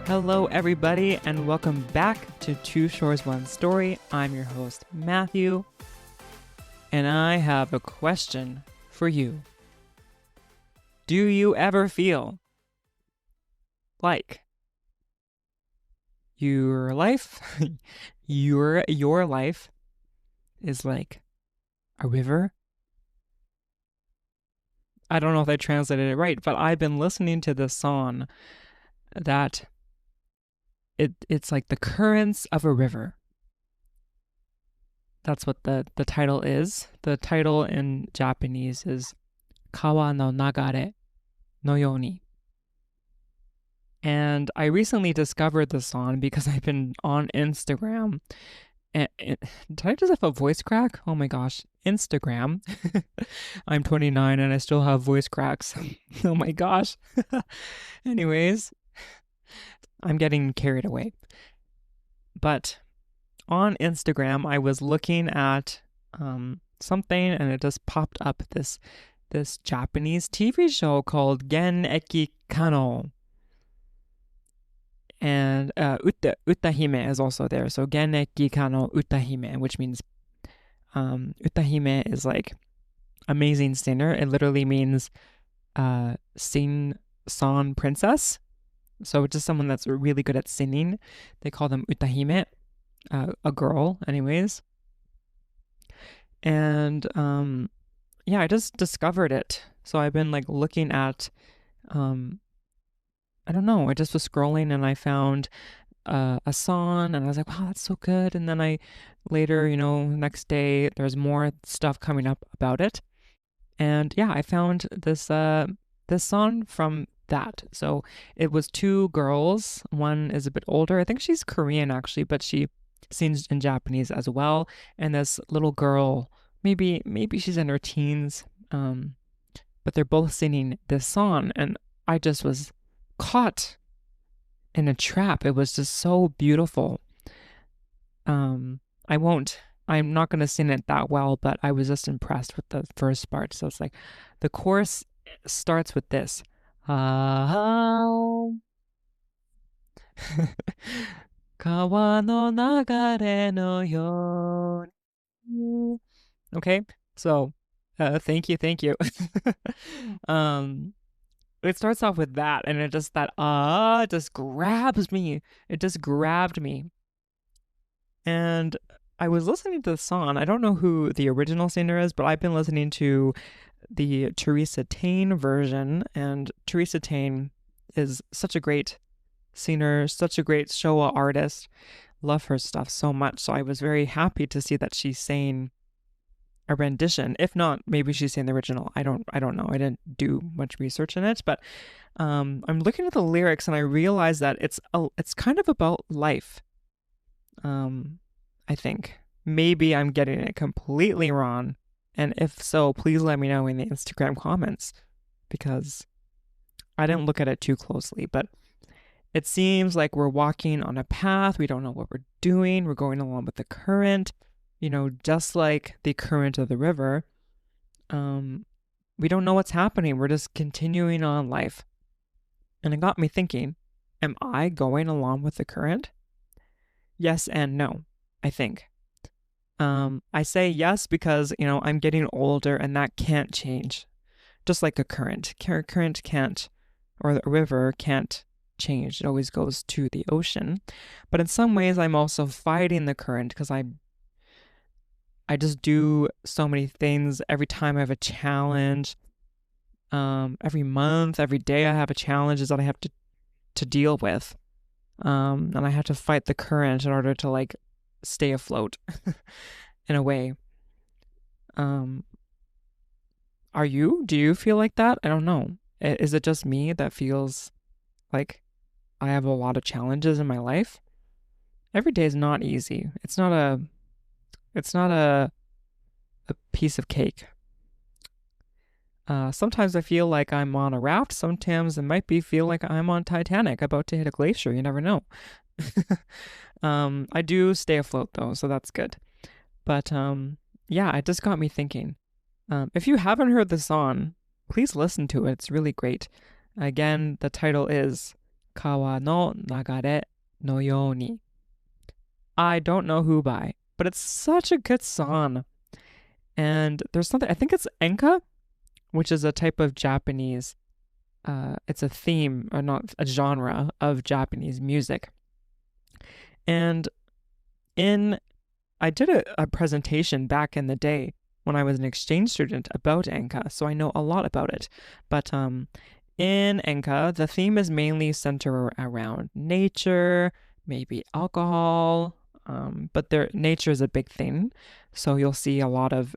Hello, everybody, and welcome back to Two Shores, One Story. I'm your host, Matthew, and I have a question for you. Do you ever feel like your life, your life is like a river? I don't know if I translated it right, but I've been listening to this song that it's like the currents of a river. That's what the title is. The title in Japanese is Kawa no Nagare no Yoni. And I recently discovered this song because I've been on Instagram. Did I just have a voice crack? Oh my gosh. Instagram. I'm 29 and I still have voice cracks. Oh my gosh. Anyways, I'm getting carried away. But on Instagram, I was looking at something and it just popped up this Japanese TV show called Geneki Kano. And Utahime is also there. So Geneki Kano Utahime, which means Utahime is like amazing singer. It literally means sing song princess. So just someone that's really good at singing. They call them Utahime, a girl anyways. And I just discovered it. So I've been like looking at, I don't know, I just was scrolling and I found a song and I was like, wow, that's so good. And then I later, next day, there's more stuff coming up about it. And yeah, I found this song from that. So it was two girls. One is a bit older. I think she's Korean actually, but she sings in Japanese as well. And this little girl, maybe she's in her teens, but they're both singing this song. And I just was caught in a trap. It was just so beautiful. I'm not going to sing it that well, but I was just impressed with the first part. So it's like the chorus starts with this. Kawa no nagare no yoni. Okay, so thank you. It starts off with that, and it just just grabs me. It just grabbed me. And I was listening to the song. I don't know who the original singer is, but I've been listening to the Teresa Tane version, and Teresa Tane is such a great singer, such a great Showa artist. Love her stuff so much. So I was very happy to see that she sang a rendition. If not, maybe she's saying the original. I don't know. I didn't do much research in it, but I'm looking at the lyrics and I realized that it's kind of about life. I think maybe I'm getting it completely wrong, and if so, please let me know in the Instagram comments because I didn't look at it too closely. But it seems like we're walking on a path. We don't know what we're doing. We're going along with the current. Just like the current of the river, we don't know what's happening. We're just continuing on life. And it got me thinking, am I going along with the current? Yes and no, I think. I say yes because, I'm getting older and that can't change. Just like a current. Current can't, or a river can't change. It always goes to the ocean. But in some ways, I'm also fighting the current because I just do so many things every time I have a challenge. Every month, every day I have a challenge that I have to deal with. And I have to fight the current in order to like stay afloat in a way. Are you? Do you feel like that? I don't know. Is it just me that feels like I have a lot of challenges in my life? Every day is not easy. It's not a piece of cake. Sometimes I feel like I'm on a raft. Sometimes it might feel like I'm on Titanic about to hit a glacier. You never know. I do stay afloat though, so that's good. But it just got me thinking. If you haven't heard the song, please listen to it. It's really great. Again, the title is kawa no nagare no yoni. I don't know who by, but it's such a good song. And there's something, I think it's enka, which is a type of Japanese, it's a theme, or not a genre of Japanese music. And I did a presentation back in the day when I was an exchange student about enka, so I know a lot about it. But in enka, the theme is mainly centered around nature, maybe alcohol, but nature is a big thing. So you'll see a lot of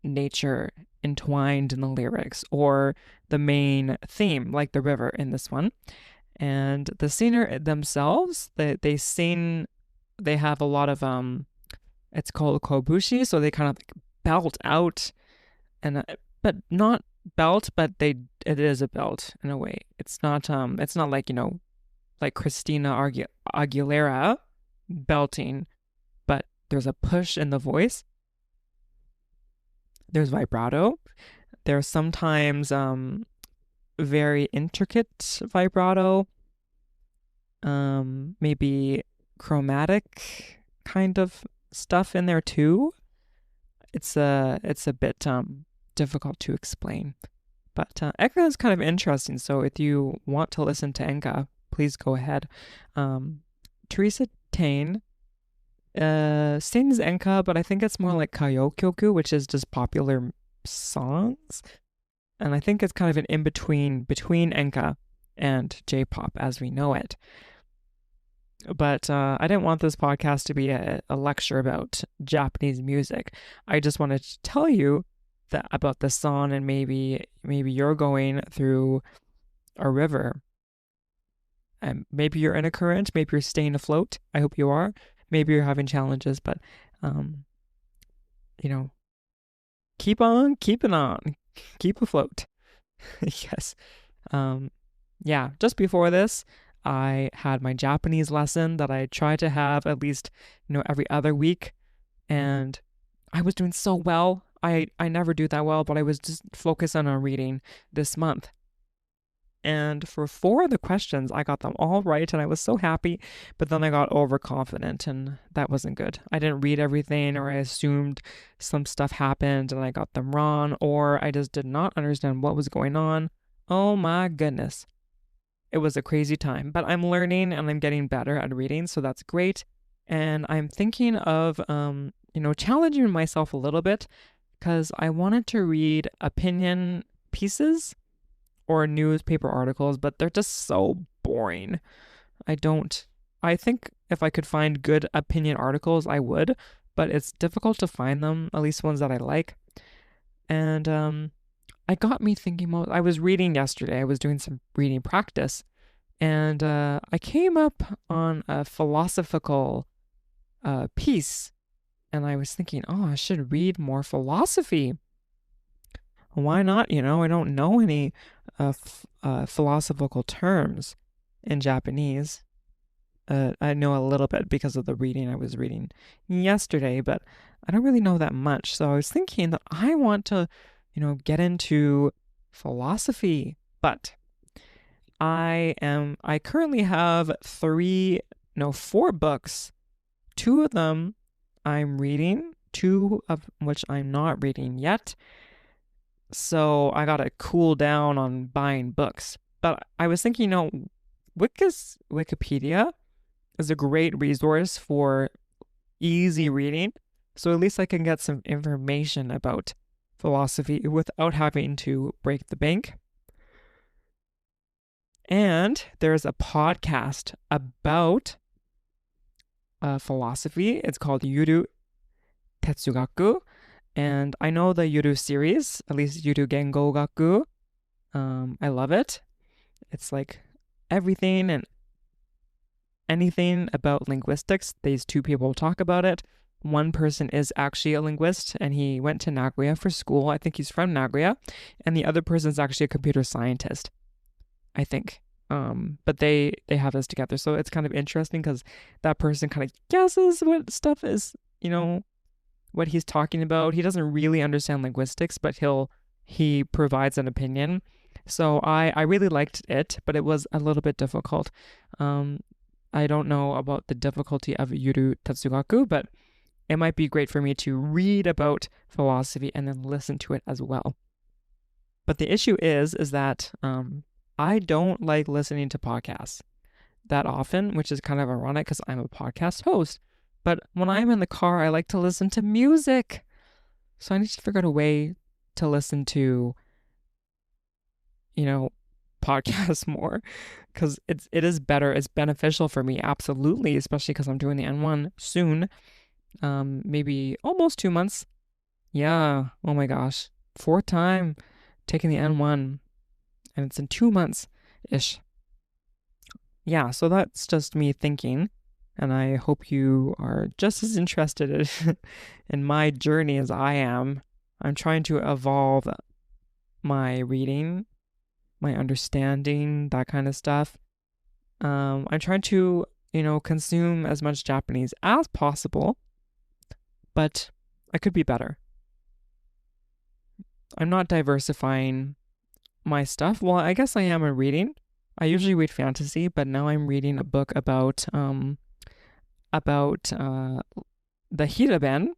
nature entwined in the lyrics, or the main theme, like the river in this one. And the singer themselves, they sing, they have a lot of it's called kobushi, so they kind of like belt out, and but not belt, but it is a belt in a way. It's not like, like Christina Aguilera belting, but there's a push in the voice. There's vibrato. There's sometimes very intricate vibrato, maybe chromatic kind of stuff in there too. It's a bit difficult to explain, but enka is kind of interesting. So if you want to listen to enka, please go ahead. Teresa Tane sings enka, but I think it's more like kayokyoku, which is just popular songs. And I think it's kind of an in-between between enka and J-pop as we know it. But I didn't want this podcast to be a lecture about Japanese music. I just wanted to tell you that about the song, and maybe you're going through a river, and maybe you're in a current, maybe you're staying afloat. I hope you are. Maybe you're having challenges, but keep on keeping on, keep afloat. Yes. Yeah, just before this, I had my Japanese lesson that I try to have at least, every other week. And I was doing so well. I never do that well, but I was just focusing on reading this month. And for 4 of the questions, I got them all right, and I was so happy. But then I got overconfident, and that wasn't good. I didn't read everything, or I assumed some stuff happened and I got them wrong, or I just did not understand what was going on. Oh my goodness. It was a crazy time, but I'm learning and I'm getting better at reading, so that's great. And I'm thinking of, challenging myself a little bit, because I wanted to read opinion pieces or newspaper articles, but they're just so boring. I think if I could find good opinion articles, I would, but it's difficult to find them, at least ones that I like. And it got me thinking. I was reading yesterday. I was doing some reading practice, and I came up on a philosophical piece, and I was thinking, I should read more philosophy. Why not? I don't know any philosophical terms in Japanese. I know a little bit because of the reading I was reading yesterday, but I don't really know that much. So I was thinking that I want to, get into philosophy, but I currently have 4 books. 2 of them I'm reading, 2 of which I'm not reading yet. So I gotta cool down on buying books. But I was thinking, Wikipedia is a great resource for easy reading. So at least I can get some information about philosophy without having to break the bank. And there's a podcast about philosophy. It's called Yuru Tetsugaku. And I know the Yuru series, at least Yuru Gengo Gaku. I love it. It's like everything and anything about linguistics. These 2 people talk about it. One person is actually a linguist, and he went to Nagoya for school. I think he's from Nagoya. And the other person is actually a computer scientist, I think. But they have this together. So it's kind of interesting because that person kind of guesses what stuff is, what he's talking about. He doesn't really understand linguistics, but he provides an opinion. So I really liked it, but it was a little bit difficult. Um, I don't know about the difficulty of Yuru Tetsugaku, but it might be great for me to read about philosophy and then listen to it as well. But the issue is that I don't like listening to podcasts that often, which is kind of ironic because I'm a podcast host. But when I'm in the car, I like to listen to music. So I need to figure out a way to listen to, you know, podcasts more because it is better. It's beneficial for me, absolutely, especially because I'm doing the N1 soon. Maybe almost 2 months. Yeah. Oh my gosh. Fourth time taking the N1, and it's in 2 months ish. Yeah, so that's just me thinking, and I hope you are just as interested in my journey as I am. I'm trying to evolve my reading, my understanding, that kind of stuff. I'm trying to, consume as much Japanese as possible, but I could be better. I'm not diversifying my stuff. Well, I guess I am in reading. I usually read fantasy, but now I'm reading a book about the Hida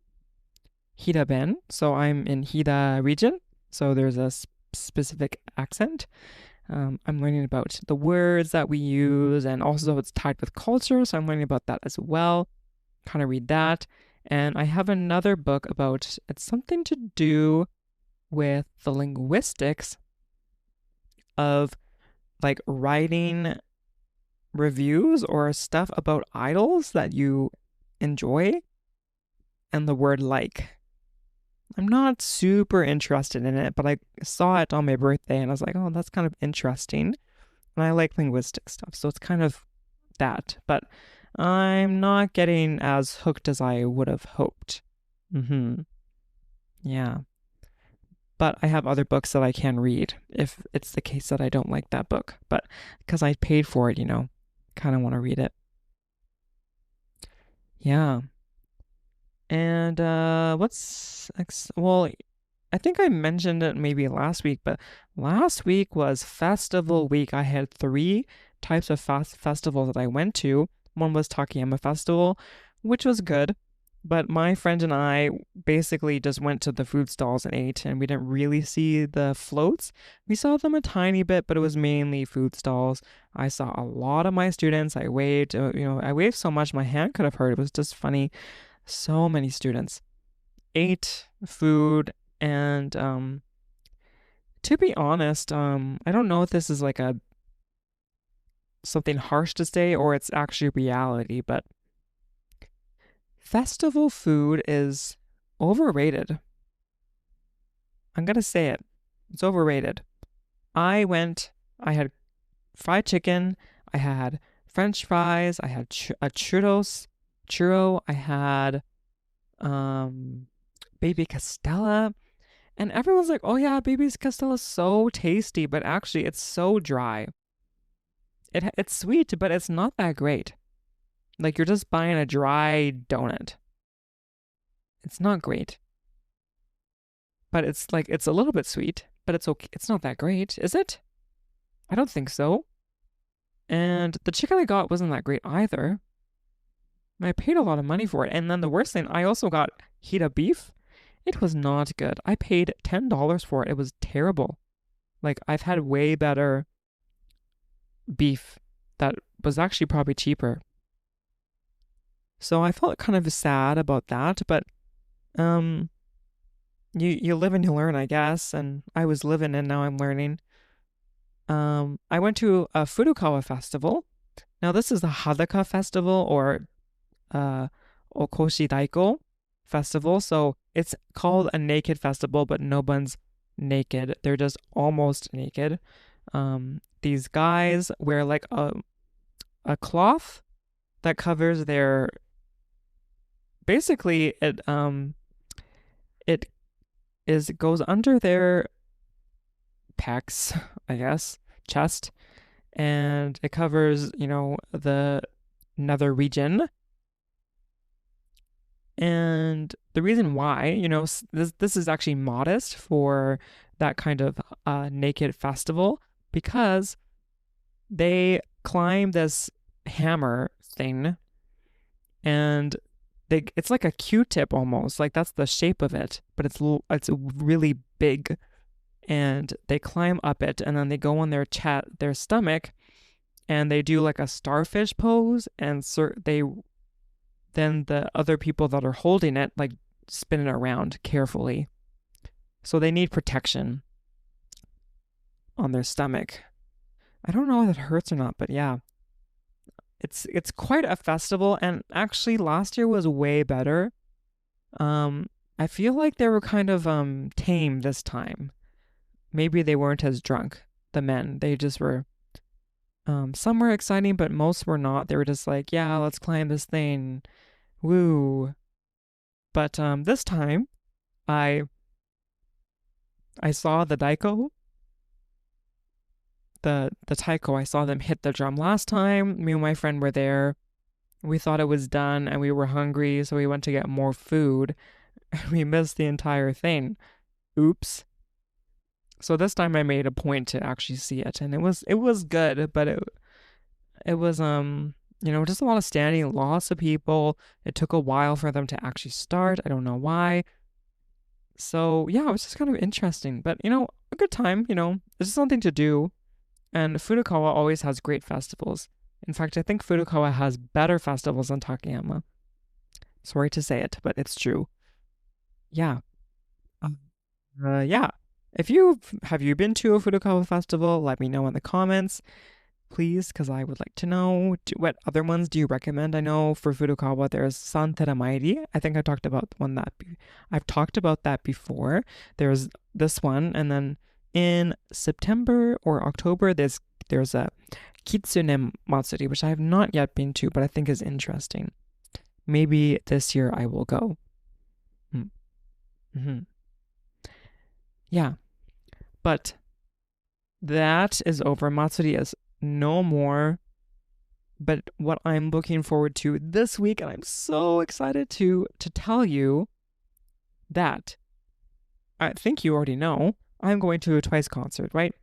Ben. So I'm in Hida region. So there's a specific accent. I'm learning about the words that we use, and also it's tied with culture. So I'm learning about that as well. Kind of read that. And I have another book about it's something to do with the linguistics of like writing reviews or stuff about idols that you enjoy and the word like. I'm not super interested in it, but I saw it on my birthday and I was like, oh, that's kind of interesting. And I like linguistic stuff, so it's kind of that. But I'm not getting as hooked as I would have hoped. Yeah. But I have other books that I can read if it's the case that I don't like that book. But because I paid for it, kind of want to read it. Yeah. And well, I think I mentioned it maybe last week, but last week was festival week. I had three types of festivals that I went to. One was Takayama Festival, which was good. But my friend and I basically just went to the food stalls and ate, and we didn't really see the floats. We saw them a tiny bit, but it was mainly food stalls. I saw a lot of my students. I waved, I waved so much my hand could have hurt. It was just funny. So many students ate food, and to be honest, I don't know if this is like a something harsh to say or it's actually reality, but festival food is overrated. I'm going to say it. It's overrated. I had fried chicken, I had French fries, I had a churro, I had baby castella, and everyone's like, "Oh yeah, baby castella is so tasty," but actually it's so dry. It's sweet, but it's not that great. Like you're just buying a dry donut. It's not great. But it's a little bit sweet, but it's okay. It's not that great, is it? I don't think so. And the chicken I got wasn't that great either. I paid a lot of money for it. And then the worst thing, I also got Hida beef. It was not good. I paid $10 for it. It was terrible. Like I've had way better beef that was actually probably cheaper. So I felt kind of sad about that, but um you live and you learn, I guess, and I was living and now I'm learning. I went to a Furukawa festival. Now this is the Hadaka festival or Okoshi Daiko festival. So it's called a naked festival, but no one's naked. They're just almost naked. These guys wear like a cloth that covers their basically it goes under their pecs, I guess, chest, and it covers, the nether region. And the reason why, this is actually modest for that kind of naked festival because they climb this hammer thing, and it's like a Q-tip almost, like that's the shape of it, but it's really big, and they climb up it, and then they go on their stomach, and they do like a starfish pose, and then the other people that are holding it like spin it around carefully. So they need protection on their stomach. I don't know if it hurts or not, but yeah. It's quite a festival, and actually last year was way better. I feel like they were kind of tame this time. Maybe they weren't as drunk, the men. They just were some were exciting, but most were not. They were just like, yeah, let's climb this thing. Woo. But this time I saw the daiko, the taiko. I saw them hit the drum last time. Me and my friend were there. We thought it was done and we were hungry, so we went to get more food. We missed the entire thing. Oops. So this time I made a point to actually see it, and it was good, but it was just a lot of standing, lots of people. It took a while for them to actually start. I don't know why. So yeah, it was just kind of interesting, but a good time. It's just something to do. And Furukawa always has great festivals. In fact, I think Furukawa has better festivals than Takayama. Sorry to say it, but it's true. Yeah. Yeah. Have you been to a Furukawa festival? Let me know in the comments, please, because I would like to know. What other ones do you recommend? I know for Furukawa there's San Teramairi. I think I've talked about that before. There's this one, and then in September or October, there's a Kitsune Matsuri, which I have not yet been to, but I think is interesting. Maybe this year I will go. Mm-hmm. Yeah. But that is over. Matsuri is no more. But what I'm looking forward to this week, and I'm so excited to tell you that I think you already know, I'm going to a Twice concert, right?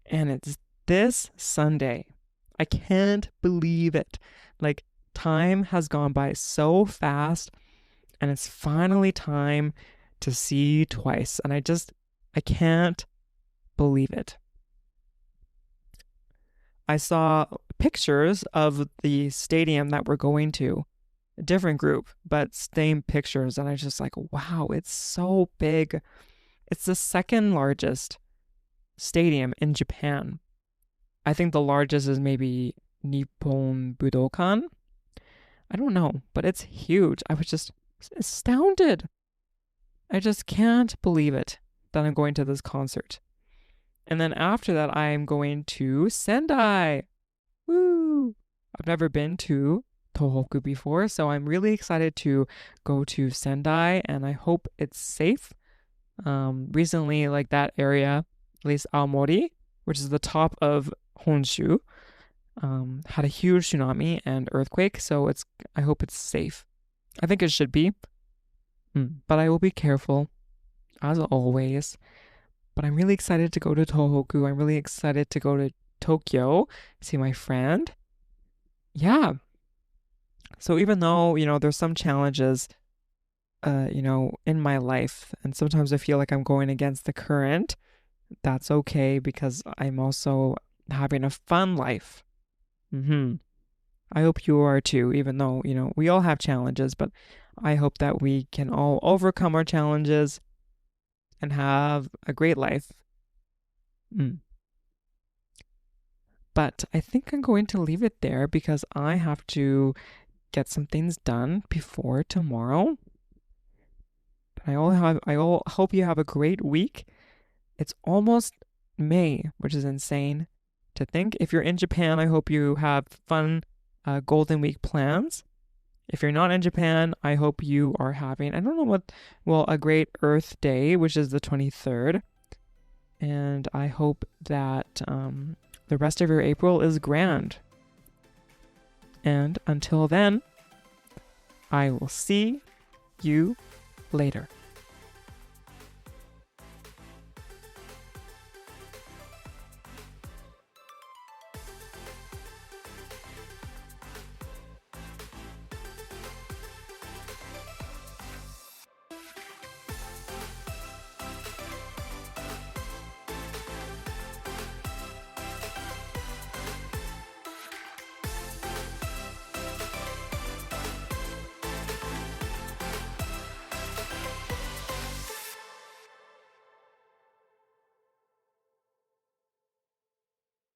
And it's this Sunday. I can't believe it. Like, time has gone by so fast, and it's finally time to see Twice. And I can't believe it. I saw pictures of the stadium that we're going to, a different group, but same pictures, and I was just like, wow, it's so big. It's the second largest stadium in Japan. I think the largest is maybe Nippon Budokan. I don't know, but it's huge. I was just astounded. I just can't believe it that I'm going to this concert. And then after that, I'm going to Sendai. Woo! I've never been to Tohoku before, so I'm really excited to go to Sendai, and I hope it's safe. Recently, like that area, at least Aomori, which is the top of Honshu, had a huge tsunami and earthquake, so I hope it's safe. I think it should be, but I will be careful, as always. But I'm really excited to go to Tohoku. I'm really excited to go to Tokyo, see my friend. Yeah. So even though, there's some challenges, in my life, and sometimes I feel like I'm going against the current, that's okay because I'm also having a fun life. I hope you are too, even though, we all have challenges, but I hope that we can all overcome our challenges and have a great life. But I think I'm going to leave it there because I have to get some things done before tomorrow. I hope you have a great week. It's almost May, which is insane to think. If you're in Japan, I hope you have fun Golden Week plans. If you're not in Japan, I hope you are having, a great Earth Day, which is the 23rd. And I hope that the rest of your April is grand. And until then, I will see you later.